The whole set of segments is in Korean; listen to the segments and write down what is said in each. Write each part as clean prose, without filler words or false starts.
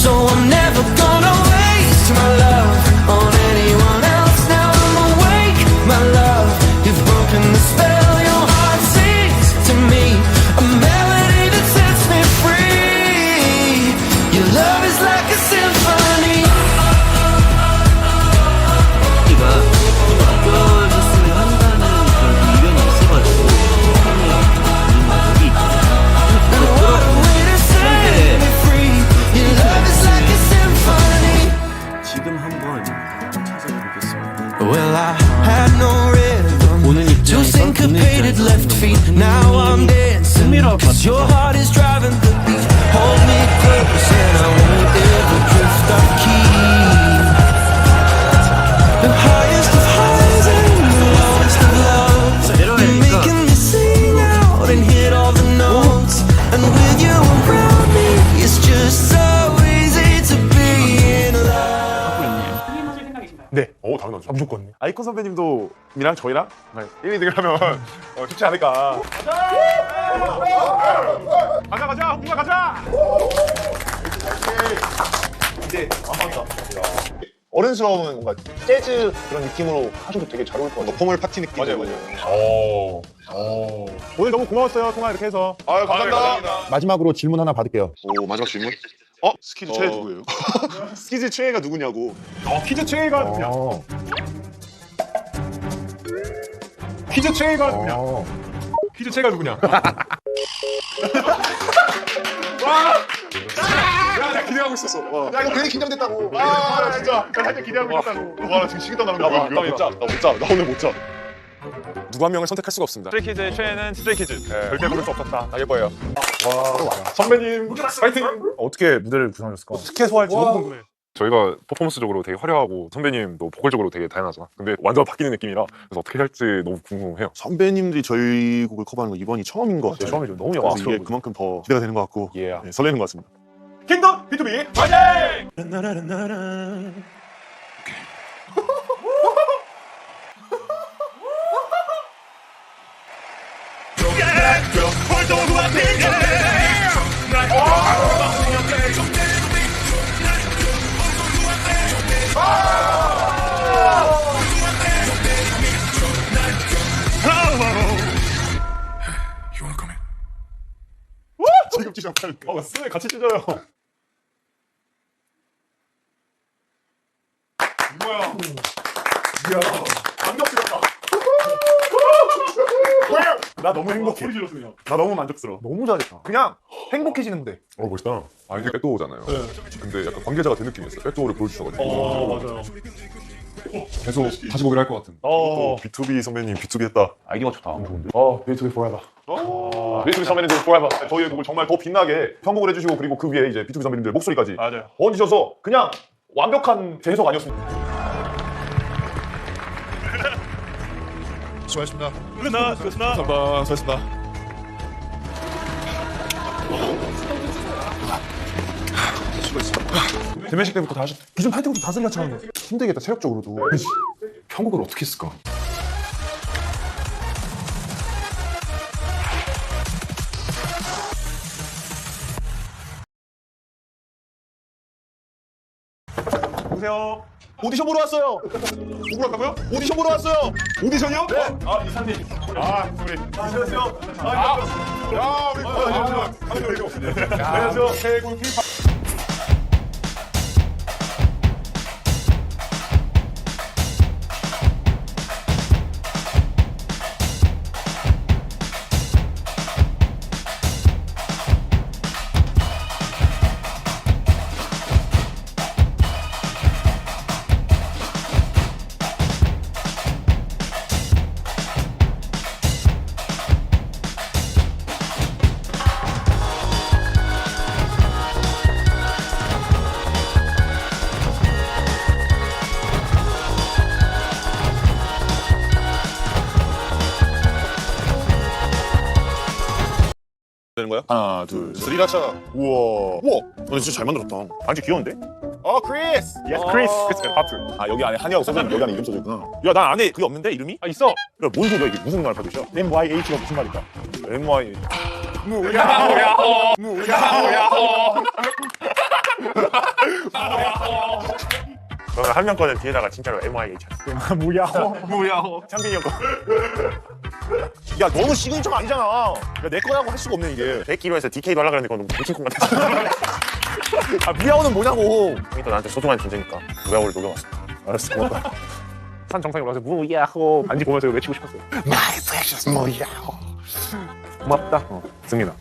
So I'm never gonna waste my love on anyone else. Now I'm awake, my love. You've broken the spell. Your heart sings to me, a melody that sets me free. Your love is like a symphony. 바뀌어졌으면 한다는 그런 의견이 있어가지고 What a way to set me free. Your love is like a symphony. 지금 한번 찾아보겠습니다. Well, I had no rhythm, 보는 two 입장에서 syncopated left feet. Now I'm dancing, cause your heart is driving the beat. Hold me close and I won't ever drift off key. The highest of highs and the lowest of lows. You're making me sing out and hit all the notes. And with you around me, it's just so easy to be in love. 게임하실 생각이신가요? 네, 당연하죠. 무조건. 아이콘 선배님도 이랑 저희랑 1위등을 하면 쉽지 않을까. 가자, 홍준아 가자. 이제 감사합니다. 어른스러운 뭔가 재즈 그런 느낌으로 하셔도 되게 잘 어울릴 것 같아요. 포멀 파티 느낌. 맞아요. 오늘 너무 고마웠어요, 통화 이렇게 해서. 아유, 감사합니다. 마지막으로 질문 하나 받을게요. 오, 마지막 질문? 스키즈 최애 누구예요? 스키즈 최애가 누구냐고. 퀴즈 최애가 누구냐? 퀴즈 최애가 누구냐? 퀴즈 최애가 누구냐? 야, 나 기대하고 있었어. 야, 이거 괜히 긴장됐다고. 진짜. 나 살짝 기대하고 있었다고. 와, 나 지금 식은땀 나는 거야. 나 못 자. 나 오늘 못 자. 누구 한 명을 선택할 수가 없습니다. 스트레이키즈의 최애는 스트레이키즈. 절대 부를 수 없었다. 나 예뻐요. 선배님, 파이팅! 어떻게 무대를 구성하셨을까? 어떻게 소화할지 너무 궁금해. 저희가 퍼포먼스적으로 되게 화려하고 선배님도 보컬적으로 되게 다양하잖아. 근데 완전 바뀌는 느낌이라 그래서 어떻게 할지 너무 궁금해요. 선배님들이 저희 곡을 커버하는 거 이번이 처음인 것 같아요. 처음이죠. 너무 그래서 영광스러워. 이게 그만큼 더 기대가 되는 것 같고 예. 네, 설레는 것 같습니다. 킹덤 B2B 화이팅! 지금 찢어요. 스 같이 찢어요. 뭐야? 이야, 감격스럽다. 나 너무 행복해. 나 너무 만족스러워. 너무 잘했다. 그냥 행복해지는데. 멋있다. 아, 이게 백도어잖아요. 근데 약간 관계자가 된 느낌이었어요. 백도어를 보여주셔가지고. 맞아요. 계속 다시 보기를 할 것 같은. B2B 선배님 B2B 했다. 아이디어가 좋다. 좋은데? B2B forever. B2B 선배님들 forever. 저희의 곡을 정말 더 빛나게 편곡을 해주시고 그리고 그 위에 이제 B2B 선배님들 목소리까지 얹으셔서 그냥 완벽한 재해석 아니었습니까? 수고하셨습니다. 수고하셨습니다. 대면식 때부터 다 하셨. 기존 파이팅도 다 쓸려차는데 힘들겠다 체력적으로도. 편곡을 어떻게 했을까? 보세요. 오디션 보러 왔어요. 뭐 보러 왔다고요? 오디션 보러 왔어요. 오디션이요? 네. 이사님. 우리. 안녕하세요. 우리. 안녕하세요. 최고 K-pop. 되는 거야? 하나, 둘, 스리라차. 우와. 너 진짜 잘 만들었다. 반지 귀여운데? 크리스! 예스, 크리스! 하트. 여기 안에 한이하고 써져 있는 여기 안에 이름 써져 있구나. 야, 난 안에 그게 없는데, 이름이? 있어! 야, 뭔 소리야, 이게 무슨 말 받으셔? MYH가 무슨 말일까? MY. 무야호, 야호! 무야호, 야호! 그러면 한 명 거는 뒤에다가 진짜로 MYH 무야호. 창빈이 형 거. 야 너무 시그니처가 아니잖아. 야, 내 거라고 할 수가 없네 이게. 100kg에서 DK도 하려고 했는데 그건 너무 미친콩 같았어. 아 무야호는 뭐냐고. 형이 또 나한테 소중한 존재니까 무야호를 녹여왔어. 알았어 고맙다. 산 정상에 올라가서 무야호 반지 보면서 외치고 싶었어요. My precious 무야호. 고맙다. 승민아.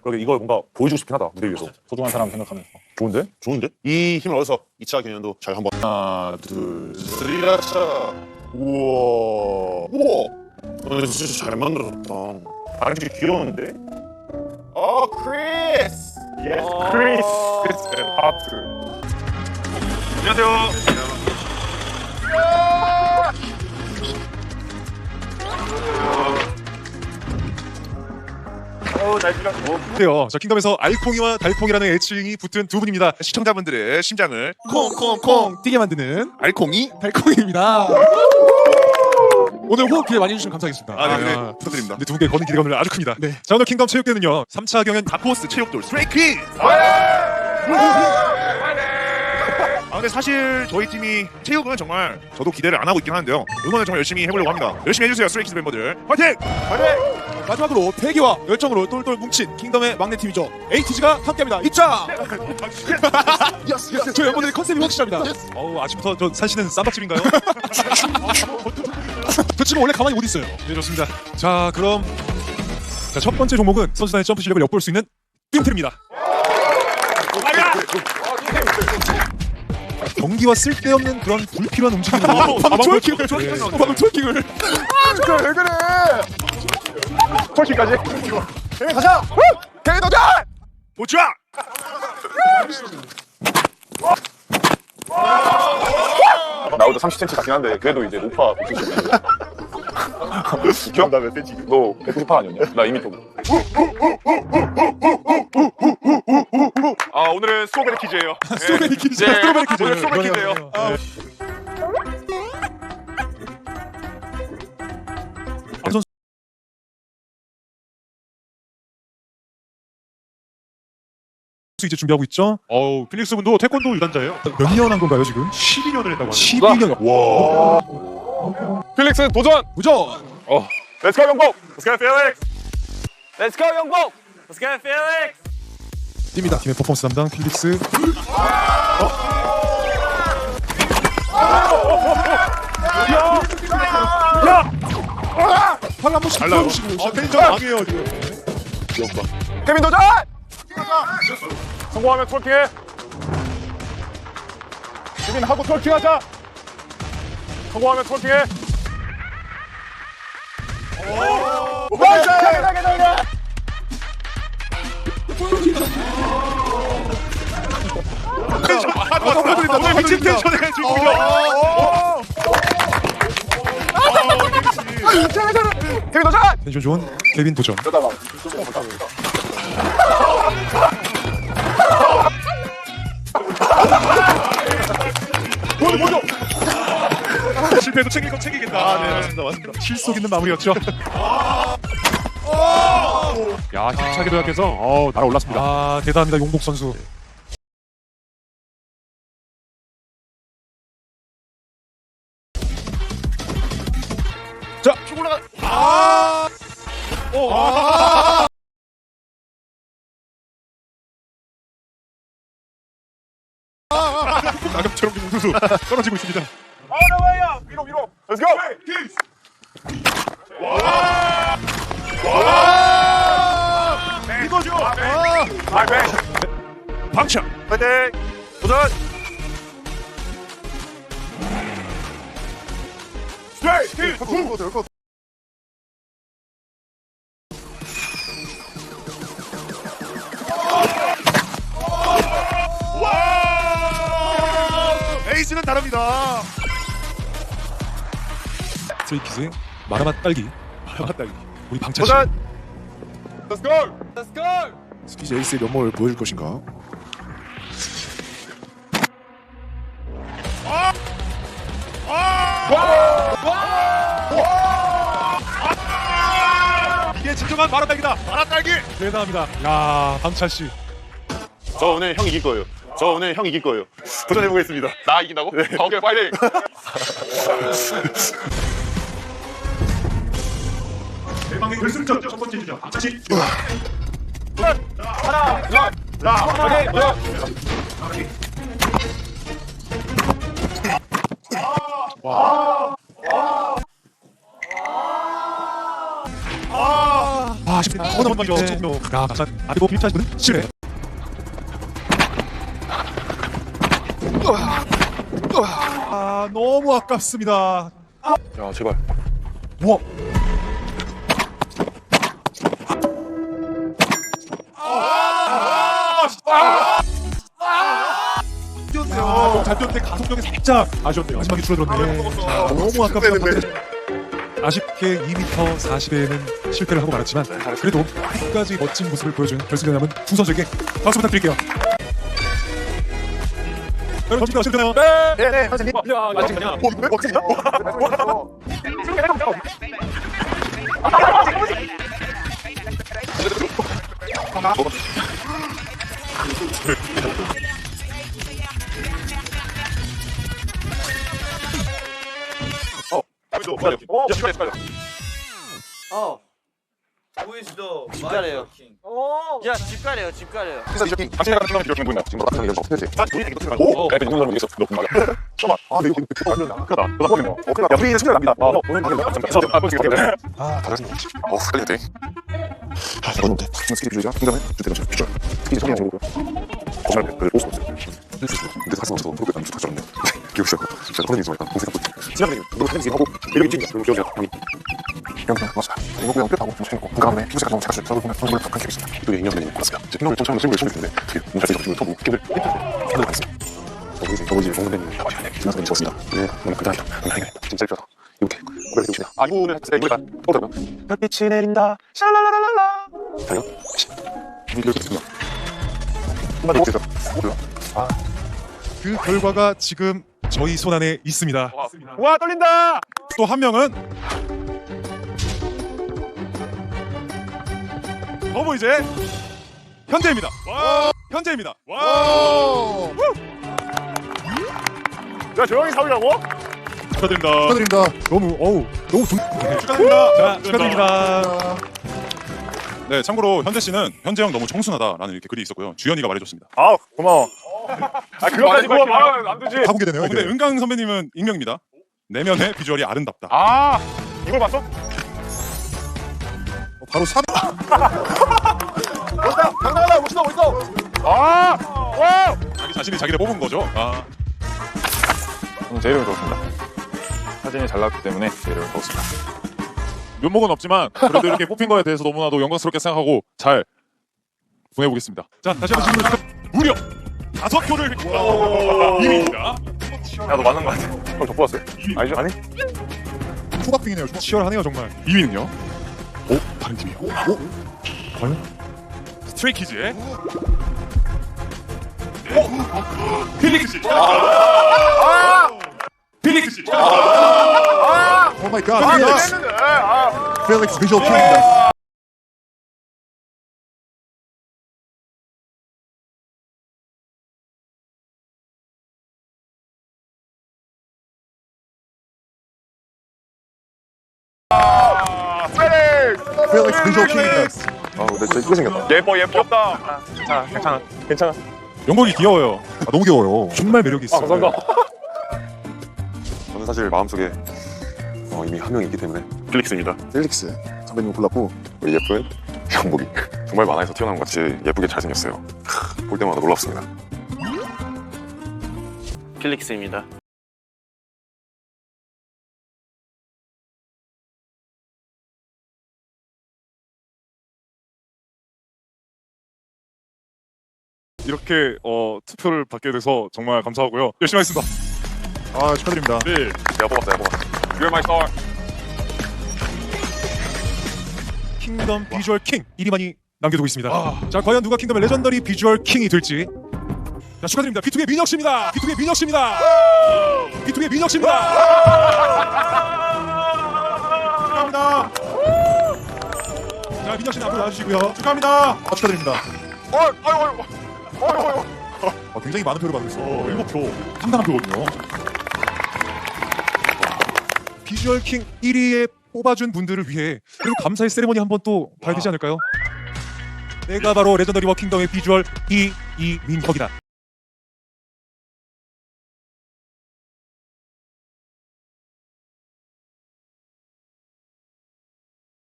그러게 이걸 뭔가 보여주고 싶긴 하다 무대 위에서. 소중한 사람 생각하면서. 좋은데? 좋은데? 이 힘을 얻어서 2차 경연도 잘 한번 하나 둘셋이라차 우와 진짜 잘 만들었다 아주 귀여운데? 크리스 예스 크리스 하트. 안녕하세요. 날 찍었어. 네요. 자, 킹덤에서 알콩이와 달콩이라는 애칭이 붙은 두 분입니다. 시청자분들의 심장을 콩콩콩 뛰게 만드는 알콩이 달콩입니다. 오늘 호흡 기대 많이 해주시면 감사하겠습니다. 네 부탁드립니다. 근데 두 분께 거는 기대가 오늘 아주 큽니다. 네. 자, 오늘 킹덤 체육대회는요. 3차 경연 다포스 체육돌 스트레이키즈 근데 사실 저희 팀이 체육은 정말 저도 기대를 안 하고 있긴 하는데요 응원을 정말 열심히 해보려고 합니다. 열심히 해주세요 스트레이키즈 멤버들 화이팅! 마지막으로 패기와 열정으로 똘똘 뭉친 킹덤의 막내 팀이죠. 에이티즈가 함께합니다. 입장! 저희 멤버들의 컨셉이 확실합니다. 아침부터 저 산씨는 쌈밥집인가요? 저 집은 원래 가만히 못 있어요. 네, 좋습니다. 자, 그럼 첫 번째 종목은 선수단의 점프 실력을 엿볼 수 있는 띵틀입니다. 경기와 쓸데없는 그런 불필요한 움직임으로 방금 트월킹을 방금 트월킹을 왜 그래? 트월킹까지 대회 가자. 대회 도전. 보자! 나보다 30cm 같긴 한데 그래도 이제 높아 170. 기억나 몇 cm? 너 198 아니었냐? 나 이미 또. 오늘은 스트로베리 퀴즈예요. 스트로베리 퀴즈. 네. 스트로베리 퀴즈. 오늘 스트로베리 퀴즈예요. 이제 준비하고 있죠. 필릭스 분도 태권도 유단자예요. 몇 년 한 건가요 지금? 12년을 했다고 하네요. 12년. 와. 필릭스 도전! 도전. Let's go 영복! Let's go Felix! Let's go 영복. Let's go Felix. 팀입니다. 팀의 퍼포먼스 담당 필릭스. 팔 한 번씩 들어주시고. 텐션 아니에요 지금. 케빈 도전! 성공하면 트월킹해. 케빈 하고 트월킹하자. 성공하면 트월킹해. 오늘 미친 텐션에 지금. 케빈 도전! 텐션 좋은 케빈 도전. 실패도 챙길 건 챙기겠다. 네, 맞습니다. 실속 있는 마무리였죠. 야, 힘차게 도약해서 날아올랐습니다. 대단합니다, 용복 선수. 자, 쭉 올라가. 낙엽처럼 지금 우두두 떨어지고 있습니다. 위로. Let's go! 이거죠! 방창! 화이팅! 도전! 스트레이트! 에이스는 다릅니다. 스트레이키즈 마라맛 딸기. 우리 방차 씨. 도전! Let's go! Let's go. 스피즈 에이스의 면모를 보여줄 것인가? 이게 진정한 마라딸기다. 마라딸기! 대단합니다. 야, 방차 씨. 저 오늘 형 이길 거예요. 저 오늘 형 이길 거예요. 도전해보겠습니다. 나 이긴다고? 네. 오케이, 파이팅! 대망의 결승전 첫 번째 주자 박자식. 아, 쉽다. 한번 먼저. 야, 아이고 필차분은 실패. 아, 너무 아깝습니다. 야 제발. 우와. 잘 뛰었는데 가속력이 살짝 아쉬웠네요. 마지막에 줄어들었네. 자, 너무 아깝습니다. 아쉽게 2m 40에는 실패를 하고 말았지만 그래도 끝까지 멋진 모습을 보여준 결승에 남은 두 선수에게 박수 부탁드릴게요. 여러분 준비가 되셨나요? 네네 선생님. 아직 그냥. 보이시죠? 집 가래요. 야, 집 가래요. 집 가래요. 당신이 가는 사람이 필요한 분이나 지금 너랑 이런 거 없어야지. 오, 내가 이런 사람 이겼어. 너 분말. 잠깐만. 아, 근데 이거 그러다. 야, 우리는 승리 납니다. 오늘 방금 다들 빨리 돼. 아, 저건데. 스케줄이죠. 긴장해. 주대가 좀 비죠. 스케줄 성향 적고요. 정말 별로 볼수 없어요. 근데 사실 없어서 그렇게 안 좋다 졌네. 기억 시작. 진짜 선생님 좀 일단 동생 같고. 지난번에 너무 팬지 하고 매력이 있지. 그리고 기억이 형이. 형 맞아. 이거 그냥 끝하고 좀 재밌고 건강하네. 피부가 너무 작았어요. 저도 보면 정말 착한 기억이 있습니다. 또 얘기하면 되는 것 같습니다. 제 피노를 좀 참는 친구를 처음 했는데 되게 몸 잘생겨서 처음 힘들 하늘 봤습니다. 더보이지 좋은 선배님 나와주셨네. 지나서 좋았습니다. 네, 너무 감사합니다. 감사합니다. 진짜 예쁘다. 이렇게 고백해 주시네요. 아, 이분은 제 노래가 떠오르고요. 별빛이 내린다. 샬라라라라. 자요? 이렇게 됐습니다. 한마디 해주세요. 뭐야? 그 결과가 지금 저희 손 안에 있습니다. 와, 떨린다! 또 한 명은 더보이즈의 현재입니다. 현재입니다. 야, 조용히 사오라고? 축하드립니다. 너무 축하드립니다. 자, 축하드립니다. 네, 참고로 현재 씨는 현재 형 너무 청순하다라는 이렇게 글이 있었고요. 주현이가 말해줬습니다. 아, 고마워. 아, 그거까지 말하면 안 되지. 다 보게 되네요. 근데 은강 선배님은 익명입니다. 내면의 비주얼이 아름답다. 아, 이걸 봤어? 바로 3. 당당하다. 멋있어. 아, 와! 자기 자신이 자기를 뽑은 거죠. 아, 제 이름을 적었습니다. 사진이 잘 나왔기 때문에 제 이름을 적었습니다. 면목은 없지만 그래도 이렇게 뽑힌 거에 대해서 너무나도 영광스럽게 생각하고 잘 보내보겠습니다. 자, 다시 한번 질문을 무려 5표를 이민입니다. 야, 너 맞는 거 같아. 형 저 뽑았어요? 아니죠? 아니? 초박빙이네요. 치열하네요 정말. 2위는요? 오, 다른 팀이요. 오, 과연? 스트레이키즈의 필릭스 씨. 필릭스 씨. 오 마이 갓. 필릭스 비주얼 킹입니다. 필릭스 비주얼 킹입니다. 아, 근데 진짜 이쁘게 생겼다. 예뻐, 예쁘다. 괜찮아. 영광이 귀여워요. 아, 너무 귀여워요. 정말 매력이 있어요. 감사합니다. 저는 사실 마음속에 이미 한 명이 있기 때문에 필릭스입니다. 필릭스 선배님 골랐고 우리 예쁜 형복이 정말 만화에서 태어난 것 같이 예쁘게 잘생겼어요. 볼 때마다 놀랍습니다. 필릭스입니다. 이렇게 투표를 받게 돼서 정말 감사하고요. 열심히 하겠습니다. 아, 축하드립니다. 네, 내가 뽑았어. You're my star. 킹덤 비주얼 킹 1위만이 남겨두고 있습니다. 자, 과연 누가 킹덤의 레전더리 비주얼 킹이 될지. 자, 축하드립니다. B2B의 민혁 씨입니다. B2B의 민혁 씨입니다. B2B의 민혁 씨입니다. 축하합니다. 자, 민혁 씨는 앞으로 나와주시고요. 축하합니다. 축하드립니다. 굉장히 많은 표를 받고 있어요. 7표. 상당한 표거든요. 비주얼 킹 1위에 뽑아준 분들을 위해 그리고 감사의 세레머니 한번 또 봐야 되지 않을까요? 내가 바로 레전더리 워킹덤의 비주얼 이민혁이다.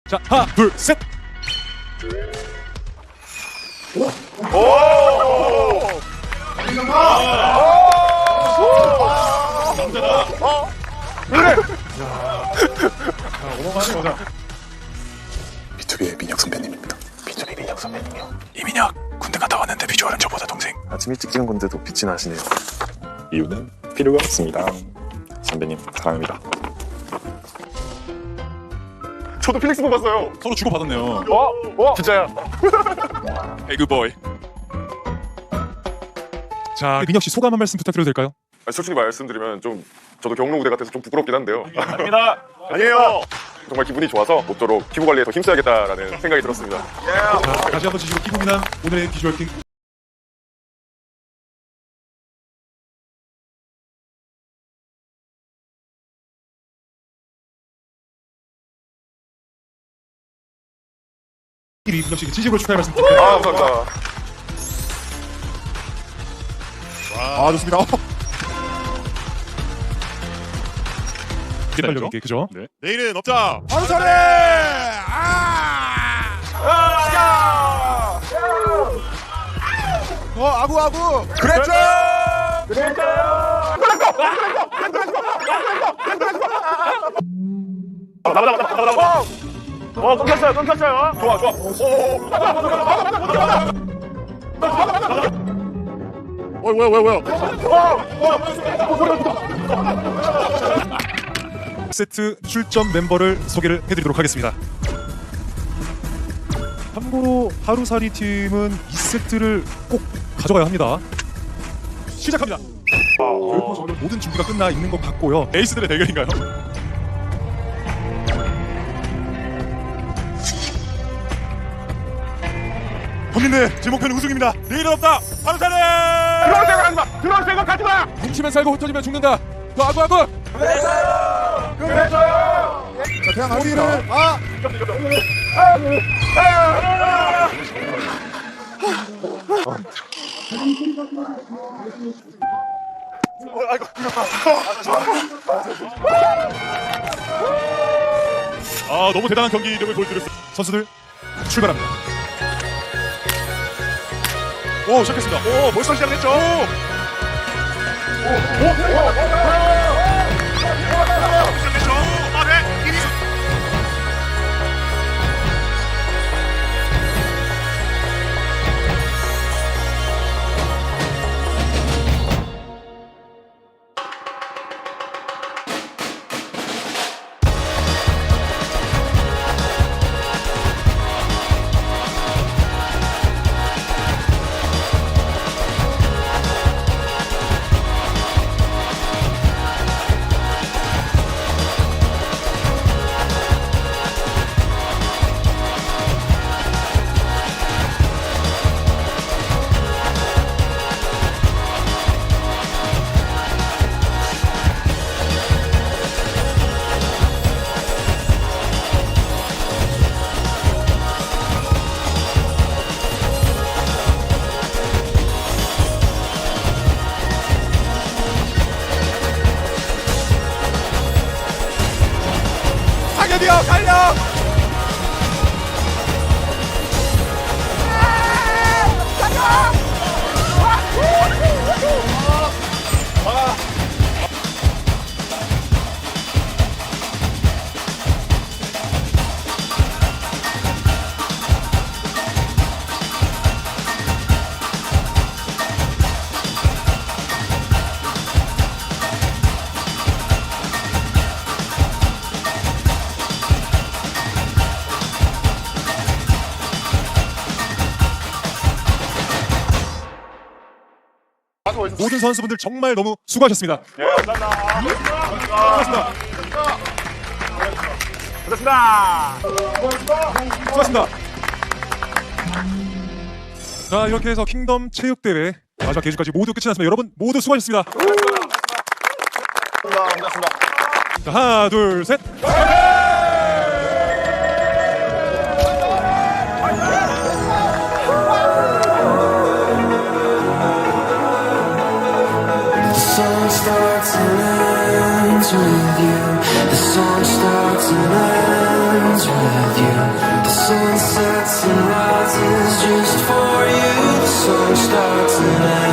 자, 하나, 둘, 셋. B2B의 민혁 선배님입니다. B2B 민혁 선배님이요. 이민혁 군대 갔다 왔는데 비주얼은 저보다 동생. 아침 일찍 찍은 건데도 빛이 나시네요. 이유는 필요가 없습니다. 선배님 사랑합니다. 저도 필릭스 뽑았어요. 서로 주고받았네요. 진짜야. 에그보이. 자, 민혁 씨 소감 한 말씀 부탁드려도 될까요? 솔직히 말씀드리면 좀 저도 경로 무대 같아서 좀 부끄럽긴 한데요. 갑니다. 아니에요. 정말 기분이 좋아서 모쪼록 피부 관리에 더 힘써야겠다라는 생각이 들었습니다. 자, 다시 한번 지시고 기분이난 오늘의 비주얼 킹. 민혁 씨께 진심으로 축하의 말씀 드립니다. 아, 감사합니다. 아, 좋습니다. 기다려 이게 그죠? 네. 내일은 없자. 바로 차례. 아구. 그랬죠. 끊겼어요. 좋아. 뭐야. 세트 출전 멤버를 소개를 해드리도록 하겠습니다. 참고로 하루살이 팀은 2세트를 꼭 가져가야 합니다. 시작합니다. 결코 저는 모든 준비가 끝나 있는 것 같고요. 에이스들의 대결인가요? 국민들 제 목표는 우승입니다. 내일은 없다. 바로 차례. 들어올 생각 하지 마. 뭉치면 살고 흩어지면 죽는다. 더 아구. 자, 태양 우리를 너무 대단한 경기력을 보여드렸습니다. 선수들 출발합니다. 오, 시작했습니다. 오, 벌써 시작했죠. 시작했죠. 아, 네. 1위. 달려. 모든 선수분들 정말 너무 수고하셨습니다. 수고하셨습니다. 수고하셨습니다. 자, 이렇게 해서 킹덤 체육대회 마지막 개주까지 모두 끝이 났습니다. 여러분 모두 수고하셨습니다. 자, 하나, 둘, 셋. The song starts and ends with you. The song starts and ends with you. The sun sets and rises just for you. The song starts and ends.